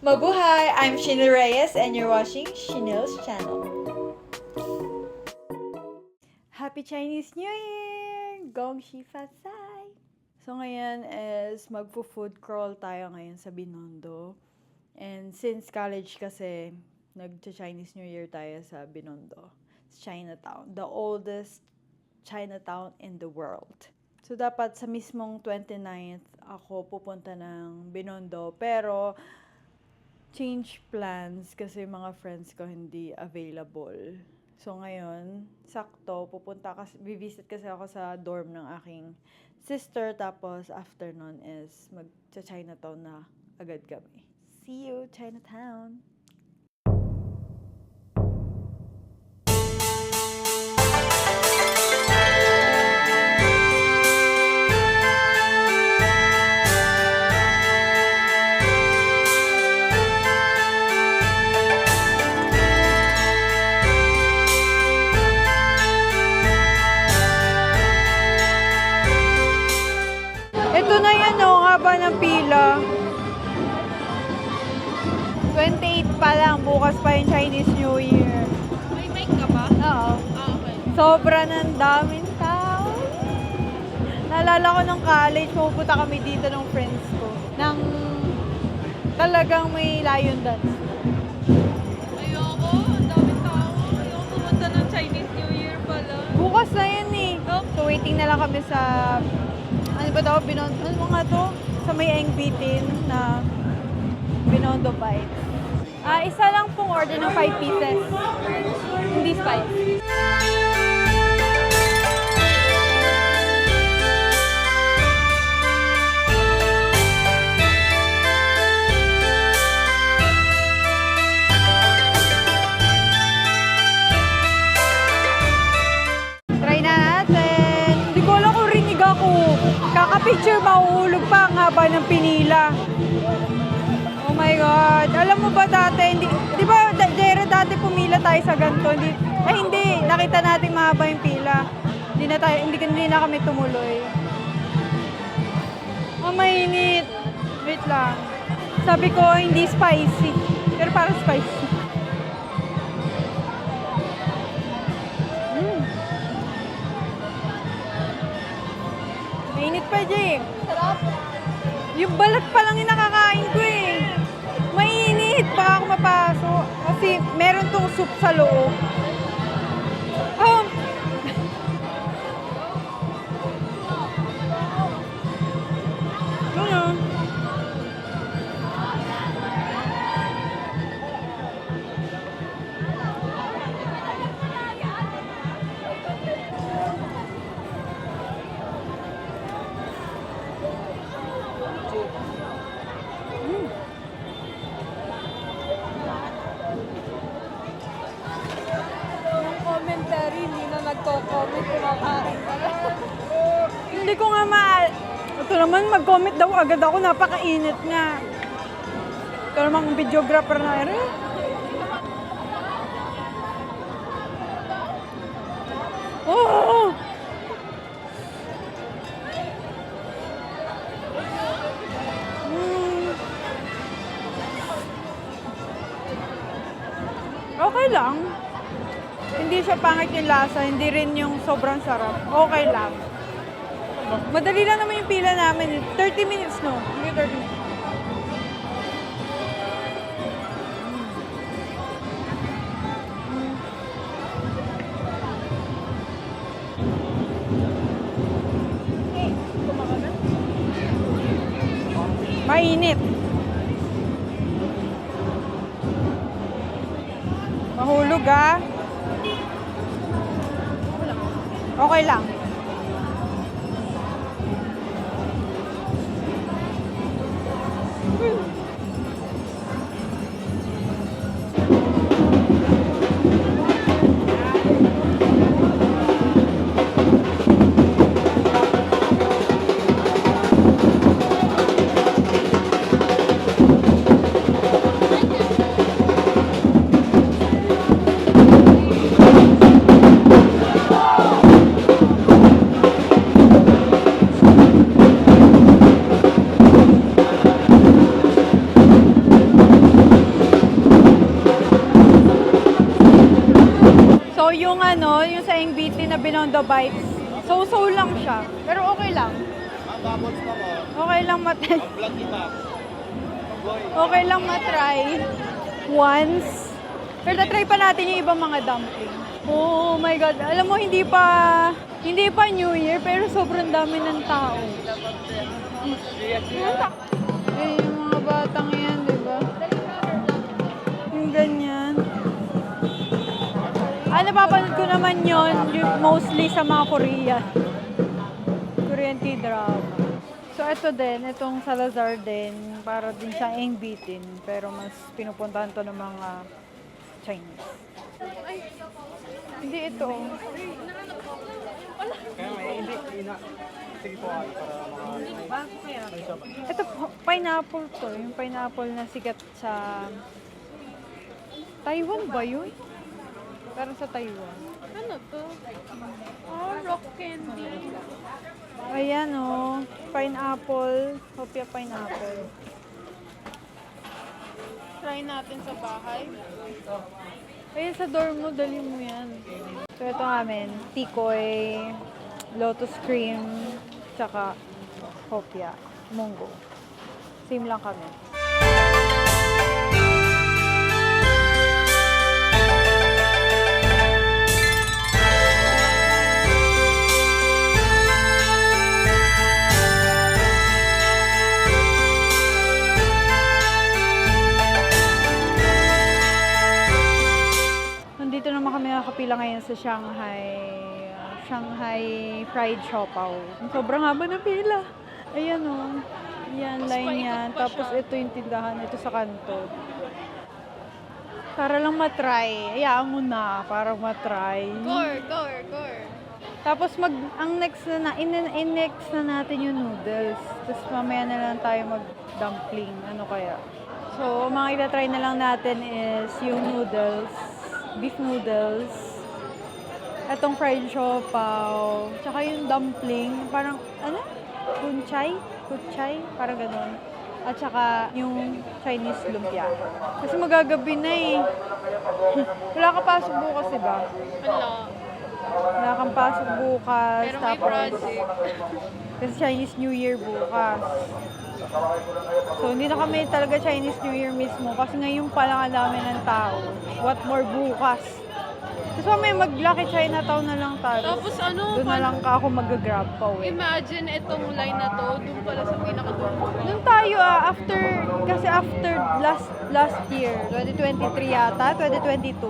Mabuhay! I'm Shinil Reyes and you're watching Shinil's channel. Happy Chinese New Year! Gong Xi Fa Cai! So ngayon is magpo-food crawl tayo ngayon sa Binondo. And since college kasi, nag-Chinese New Year tayo sa Binondo. It's Chinatown. The oldest Chinatown in the world. So dapat sa mismong 29th ako pupunta ng Binondo. Pero change plans kasi mga friends ko hindi available. So ngayon, sakto, visit kasi ako sa dorm ng aking sister. Tapos after nun is mag-Chinatown na agad kami. See you, Chinatown! Ito na yan, oh, haba ng pila. 28 pa lang, bukas pa yung Chinese New Year. May mic ka ba? Oo. Okay. Sobra ng daming tao. Naalala ko nung college, pupunta kami dito ng friends ko. Talagang may lion dance. Ayoko, ang daming tao. Ayoko pumunta ng Chinese New Year pala. Bukas na yan eh. So waiting na lang kami sa, ano ba daw, Binondo, ano nga to? Sa may Engbitin na Binondo Bites. Isa lang pong order ng 5 pieces. Hindi spice. Try na natin. Hindi ko alam kung rinig ako. Kaka-picture, mahuhulog pa ang haba ng pinila. Oh my God. Alam mo ba dati, di ba, Jero, dati pumila tayo sa ganito. Hindi. Nakita natin mahaba yung pila. Hindi na kami tumuloy. Oh, mainit. Wait lang. Sabi ko, hindi spicy. Pero parang spicy. Mainit pa, Jay. Sarap. Yung balat pa lang yung nakakain ko eh. Mainit. Baka ako mapasok. Kasi meron tong soup sa loob. Oh. Ano? Yung commentary, hindi na nagko-comment, kumakain ka lang. Hindi ko nga Ito naman, mag-comment daw agad ako, napakainit nga. Ito namang videographer na rin. Oh! Okay lang. Hindi siya pangit yung lasa, hindi rin yung sobrang sarap. Okay lang. Madali lang naman yung pila namin. 30 minutes, no? Hindi 30 minutes. Mainit. Mahulog ah. Okay lang. yung yung sa Engbiti na Binondo Bites. So lang siya. Pero okay lang. Bubbles pa mo. Okay lang matry. Vlog kita. Boy. Okay lang matry. Once. Pero try pa natin yung ibang mga dumpling. Oh my God. Alam mo, hindi pa New Year, pero sobrang dami ng tao. Eh, yung mga batang yan, di ba? Yung ganyan. Napapanood ko naman yon mostly sa mga Korean K-drama. So, ito din, itong Salazar din, para din siyang Engbitin, pero mas pinupuntahan to ng mga Chinese. Hindi ito. Sige po, para mga... Ito, pineapple to. Yung pineapple na sikat sa... Taiwan ba yun? Pero sa Taiwan. Ano to? Oh, rock candy. Ayan o. Pineapple. Hopia pineapple. Try natin sa bahay. Ayan sa dorm mo, dali mo yan. So ito namin, tikoy, lotus cream, tsaka hopia, munggo. Same lang kami. Nandito naman kami nakakapila ngayon sa Shanghai fried siopaw. Sobrang haba ng pila. Ayan o. Yan, line yan. Tapos ito yung tindahan. Ito sa kanto. Para lang matry. Hayaan mo na. Para matry. Gore. Tapos ang next na natin yung noodles. Tapos mamaya na lang tayo mag-dumpling. Ano kaya? So, mga itatry na lang natin is yung noodles. Beef noodles. Itong fried siopaw. Tsaka yung dumpling. Parang, Kunchay, parang gano'n. At saka yung Chinese lumpia. Kasi magagabi na eh. Wala ka pasok bukas, diba? Wala kang pasok bukas. Pero may project. Kasi Chinese New Year bukas. So, hindi na kami talaga Chinese New Year mismo. Kasi ngayon pa lang ang dami ng tao. What more bukas? Tapos may mag-Lucky Chinatown na lang tayo. Tapos ano, Doon na lang ako mag-grab pa uwi. imagine itong line na to, doon pala sa pinakadulo. Doon tayo kasi after last year, 2023 yata, 2022.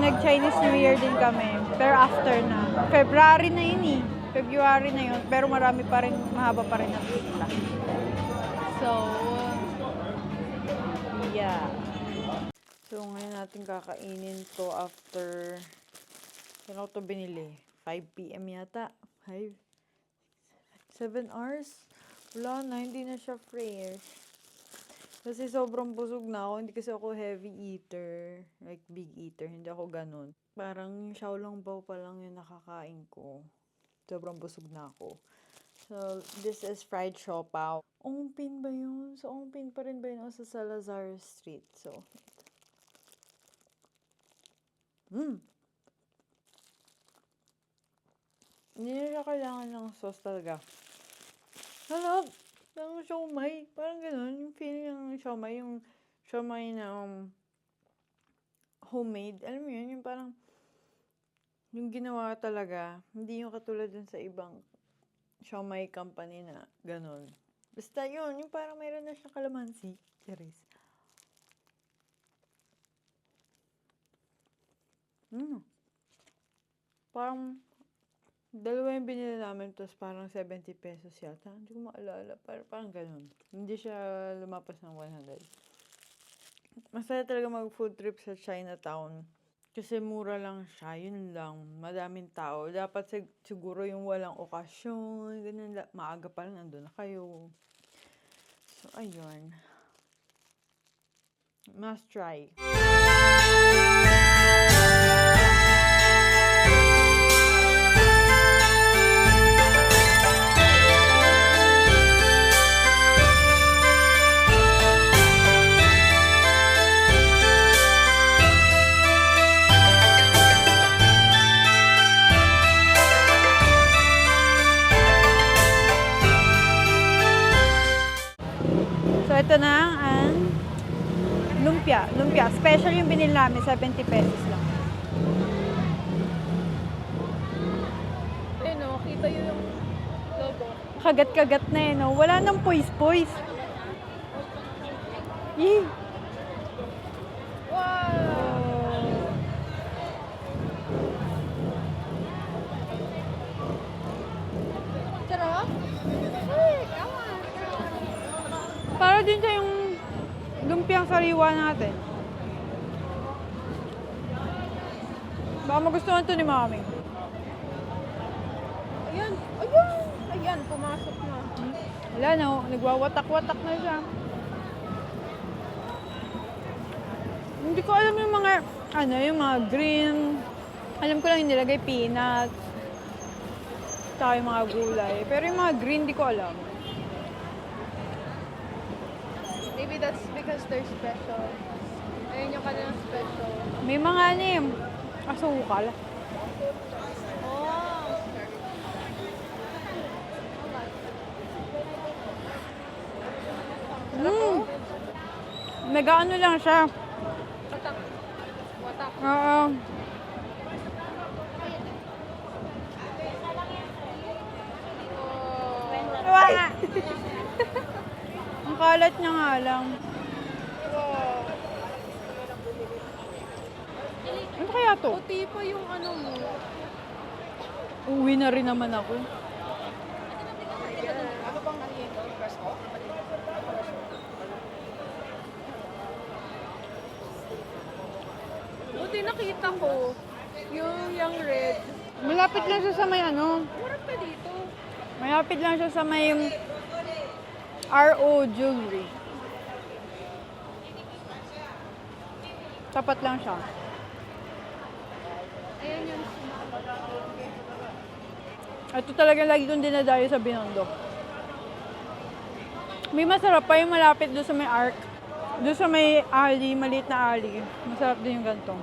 Nag-Chinese New Year din kami. Pero after na. February na yun eh. February na yun. Pero marami pa rin, mahaba pa rin ang pila. So, yeah. So, ngayon natin kakainin to after, kailan ko to binili? 5 p.m. yata. 7 hours? Wala na, hindi na siya fresh. Kasi sobrang busog na ako. Hindi kasi ako heavy eater. Like, big eater. Hindi ako ganun. Parang xiaolongbao pa lang yung nakakain ko. Sobrang busog na ako. So, this is fried siopaw. Ongpin ba yun? So, Ongpin pa rin ba yun? O sa Salazar Street. So, hindi na siya kailangan ng sauce talaga. Halap! Ng siomai. Parang gano'n. Yung feeling ng siomai. Yung siomai na homemade. Alam mo yun? Yung parang yung ginawa talaga. Hindi yung katulad dun sa ibang siomai company na gano'n. Basta yun. Yung parang mayroon na siyang kalamansi. Charis. Parang dalawa yung binili namin, tapos parang 70 pesos yata. Hindi ko maalala. Parang ganun. Hindi siya lumapas ng 100. Masaya talaga mag-food trip sa Chinatown. Kasi mura lang siya. Yun lang. Madaming tao. Dapat siguro yung walang okasyon. Ganun. Maaga pa lang nandun na kayo. So, ayun. Must try. dito ng lumpia. Lumpia. Special yung binili namin, 70 pesos lang. Ayun o, kita yun yung logo. Kagat-kagat na eh, no? Wala nang poise-poise. Yee! Wow! Sarap? Ay, kawan. Para din sa yung lumpiang sariwa natin. Baka magustuhan to ni Mami. Ayan, ayan, ayan, pumasok na. Wala na, nagwawatak-watak na siya. Hindi ko alam yung mga, yung mga green. Alam ko lang yung nilagay peanut. Tsaka yung mga gulay. Pero yung mga green, di ko alam. Maybe that's because they're special. Ayun yung kanilang special. May mga asukal. Oh! Nag-ano lang siya. Watak. Watak. Oo. Oh. Wala. Ang kalat niya nga lang. Wow. Ano kaya to? Puti pa yung ano mo. Uwi na rin naman ako. Buti nakita ko yung red. Malapit lang siya sa may Murap ka dito. malapit lang siya sa may RO Jewelry. Tapat lang siya. Ayan yun. Ito talaga lagi kong dinadayo sa Binondo. May masarap pa yung malapit doon sa may arc. Doon sa may alley, maliit na alley. Masarap din yung ganito.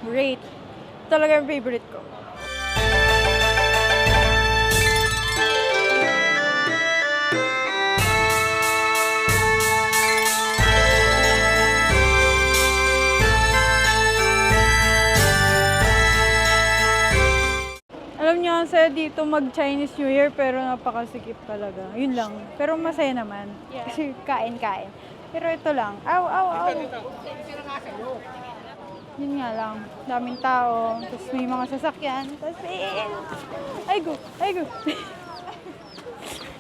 Great. Talaga yung favorite ko. Alam niyo, ang saya dito mag-Chinese New Year pero napakasikip talaga. Yun lang. Pero masaya naman. Yeah. Kasi kain-kain. Pero ito lang. Aw, aw, aw. Yun nga lang. Daming tao. Tapos may mga sasakyan. Tapos ay go. Ay go.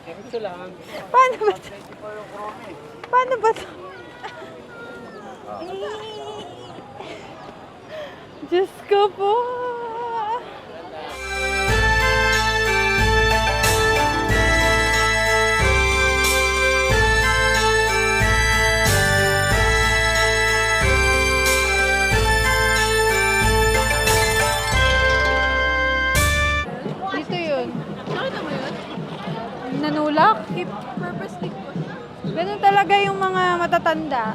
Ito lang. Paano ba to? Paano ba to? Diyos ko po. Dito yun. Nakita mo yun? Nanulak. Purposely ko. Ganun talaga yung mga matatanda.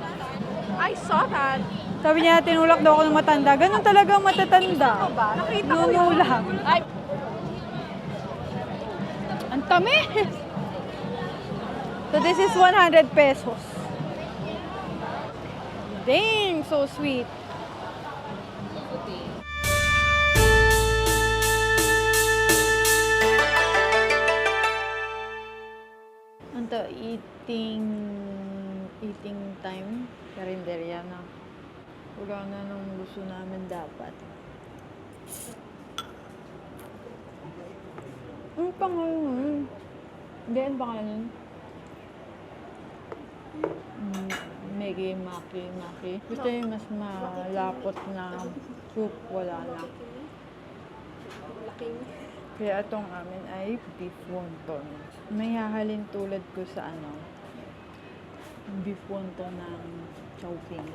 I saw that. Sabi niya, tinulak daw ako ng matanda. Ganun talaga ang matatanda. Nakita ko yun. Nunulak. Ay, Ang tamis! So this is 100 pesos. Dang, so sweet. Anto, eating time. Karinderya na. Wala na nung gusto namin dapat. Ang pangalan nun? Hindi, ang pangalan nun? Megi, maki. Gusto yung mas malapot na soup, wala na. Kaya itong amin ay beef wonton. May hahalin tulad ko sa beef wonton ng Chowking.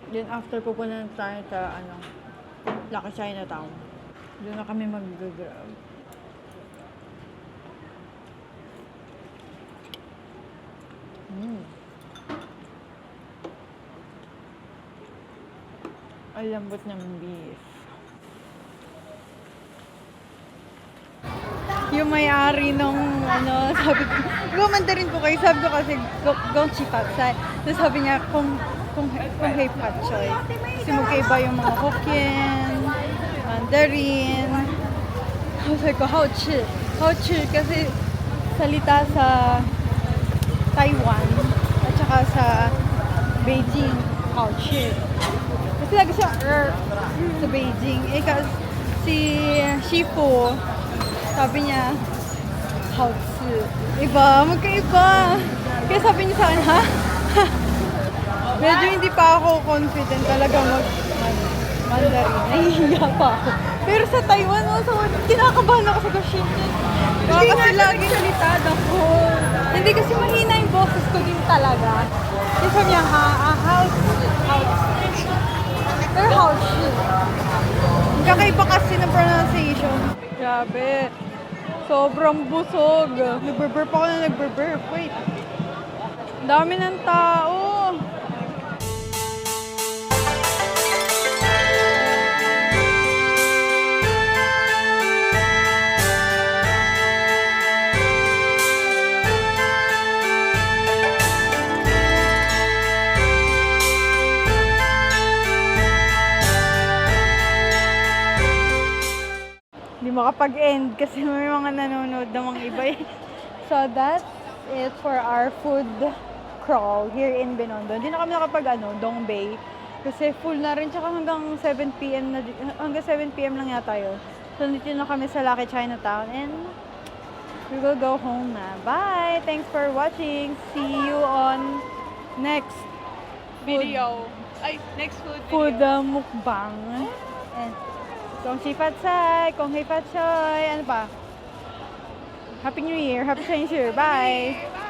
Then after pupunta na tayo sa Lucky Chinatown. Doon na kami mag-grab. Ang lambot ng beef. Yung may-ari nung sabi ko, gumanda rin po kayo. Sabi ko kasi, gong chipatsay. So sabi niya, kung hey patchoy. Kasi magkaiba yung mga Hokkien, Mandarin. Sabi ko, how chi? How chi? Kasi salita sa Taiwan at saka sa Beijing, how chi. Kasi lagi siya sa Beijing. Eh kasi si Shifu, sabi niya, how chi. Iba, magkaiba. Kaya sabi niya sa akin, ha? Medyo hindi pa ako confident talaga mag-Mandarin. Nahihiya pa ako. Pero sa Taiwan, kinakabahan ako sa Goshin. Kasi lagi salitad ako. Hindi kasi mahina yung boses ko din talaga. Kasi sabi niya, house. Pero house. Kakaiba kasi ng pronunciation. Grabe. Sobrang busog. Nagburp ako na nagburp. Wait. Dami ng tao. Hindi makapag-end kasi may mga nanonood ng mga iba. So that's it for our food crawl here in Binondo. Hindi na kami Dongbei. Kasi full na rin, tsaka hanggang 7 p.m. hanggang 7 p.m. lang yata yun. So dito na kami sa Lucky Chinatown and we will go home na. Bye! Thanks for watching. See you on next Video. Ay, next food food video. mukbang. And Gong Xi Fat Sai, Gong Hei Fat Choy, ano pa? Happy New Year, Happy Chinese Year, bye! Bye!